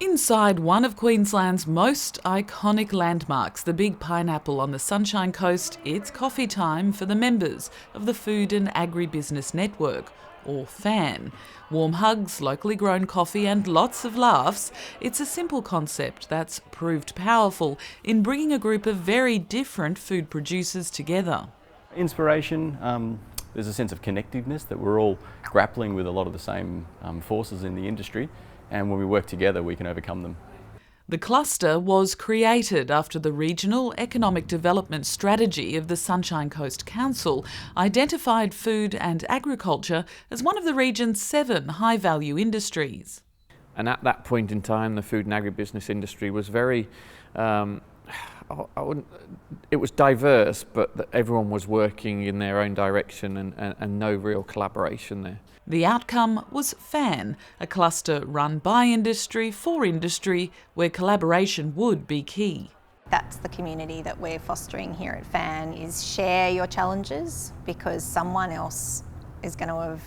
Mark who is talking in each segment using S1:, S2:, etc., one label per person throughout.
S1: Inside one of Queensland's most iconic landmarks, the Big Pineapple on the Sunshine Coast, it's coffee time for the members of the Food and Agribusiness Network, or FAN. Warm hugs, locally grown coffee and lots of laughs. It's a simple concept that's proved powerful in bringing a group of very different food producers together.
S2: Inspiration, there's a sense of connectiveness that we're all grappling with a lot of the same forces in the industry, and when we work together we can overcome them.
S1: The cluster was created after the Regional Economic Development Strategy of the Sunshine Coast Council identified food and agriculture as one of the region's 7 high-value industries.
S3: And at that point in time, the food and agribusiness industry was very, it was diverse, but everyone was working in their own direction and no real collaboration there.
S1: The outcome was FAN, a cluster run by industry for industry, where collaboration would be key.
S4: That's the community that we're fostering here at FAN, is share your challenges, because someone else is going to have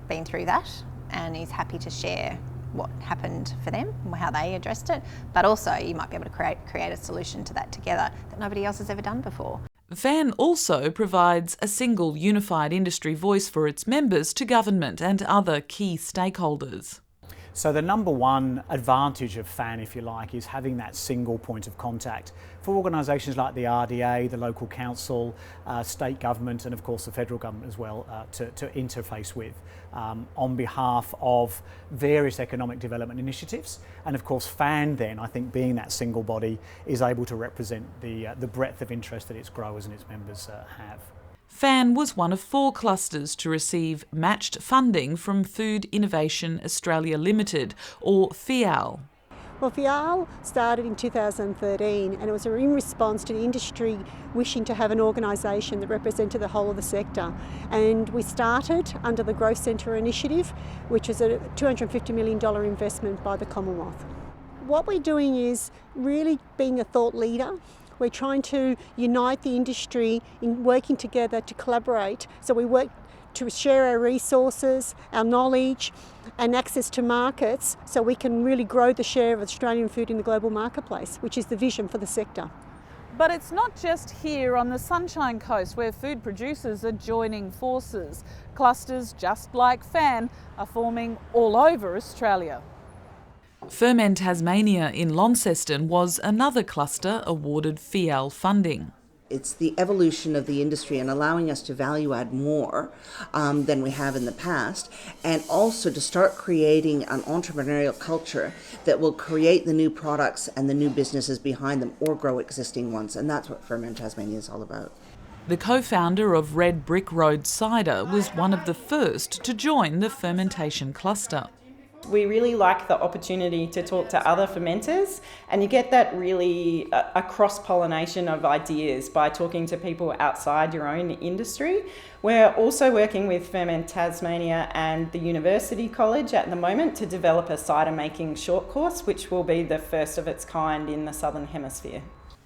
S4: been through that and is happy to share what happened for them and how they addressed it, but also you might be able to create a solution to that together that nobody else has ever done before.
S1: FAN also provides a single unified industry voice for its members to government and other key stakeholders.
S5: So the number one advantage of FAN, if you like, is having that single point of contact for organisations like the RDA, the local council, state government and of course the federal government as well to interface with on behalf of various economic development initiatives. And of course FAN then, I think being that single body, is able to represent the breadth of interest that its growers and its members have.
S1: FAN was one of 4 clusters to receive matched funding from Food Innovation Australia Limited, or FIAL.
S6: Well, FIAL started in 2013 and it was in response to the industry wishing to have an organisation that represented the whole of the sector. And we started under the Growth Centre initiative, which was a $250 million investment by the Commonwealth. What we're doing is really being a thought leader. We're trying to unite the industry in working together to collaborate. So we work to share our resources, our knowledge and access to markets so we can really grow the share of Australian food in the global marketplace, which is the vision for the sector.
S1: But it's not just here on the Sunshine Coast where food producers are joining forces. Clusters just like FAN are forming all over Australia. Ferment Tasmania in Launceston was another cluster awarded FIAL funding.
S7: It's the evolution of the industry and allowing us to value add more than we have in the past, and also to start creating an entrepreneurial culture that will create the new products and the new businesses behind them or grow existing ones, and that's what Ferment Tasmania is all about.
S1: The co-founder of Red Brick Road Cider was one of the first to join the fermentation cluster.
S8: We really like the opportunity to talk to other fermenters, and you get that really a cross-pollination of ideas by talking to people outside your own industry. We're also working with Ferment Tasmania and the University College at the moment to develop a cider making short course, which will be the first of its kind in the Southern Hemisphere.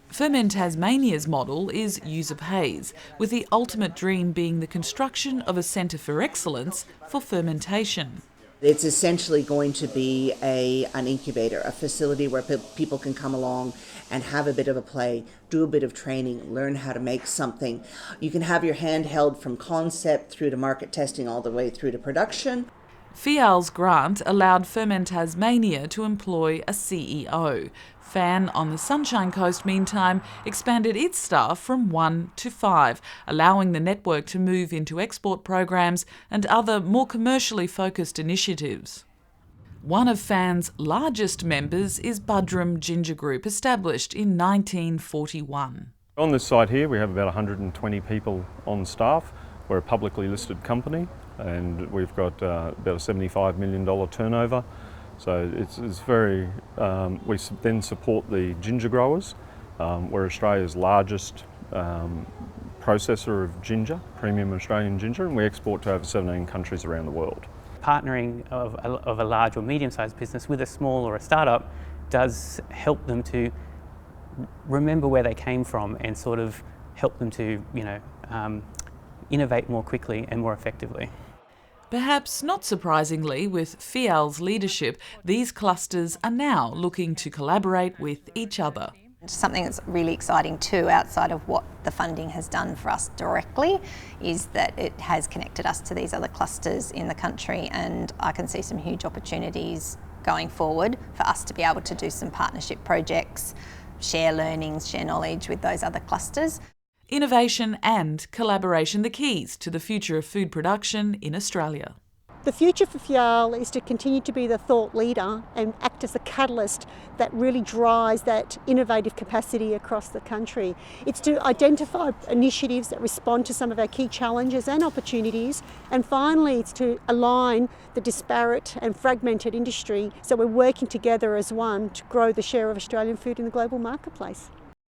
S1: Ferment Tasmania's model is user pays, with the ultimate dream being the construction of a centre for excellence for fermentation.
S7: It's essentially going to be an incubator, a facility where people can come along and have a bit of a play, do a bit of training, learn how to make something. You can have your hand held from concept through to market testing all the way through to production.
S1: FIAL's grant allowed Ferment Tasmania to employ a CEO. FAN on the Sunshine Coast, meantime, expanded its staff from 1 to 5, allowing the network to move into export programs and other more commercially focused initiatives. One of FAN's largest members is Budrum Ginger Group, established in 1941.
S9: On this site here we have about 120 people on staff. We're a publicly listed company and we've got about a $75 million turnover. So it's very, we then support the ginger growers. We're Australia's largest processor of ginger, premium Australian ginger, and we export to over 17 countries around the world.
S10: Partnering of a large or medium-sized business with a small or a startup does help them to remember where they came from and sort of help them to, innovate more quickly and more effectively.
S1: Perhaps not surprisingly, with FIAL's leadership, these clusters are now looking to collaborate with each other.
S4: Something that's really exciting too, outside of what the funding has done for us directly, is that it has connected us to these other clusters in the country, and I can see some huge opportunities going forward for us to be able to do some partnership projects, share learnings, share knowledge with those other clusters.
S1: Innovation and collaboration, the keys to the future of food production in Australia.
S6: The future for FIAL is to continue to be the thought leader and act as a catalyst that really drives that innovative capacity across the country. It's to identify initiatives that respond to some of our key challenges and opportunities, and finally it's to align the disparate and fragmented industry so we're working together as one to grow the share of Australian food in the global marketplace.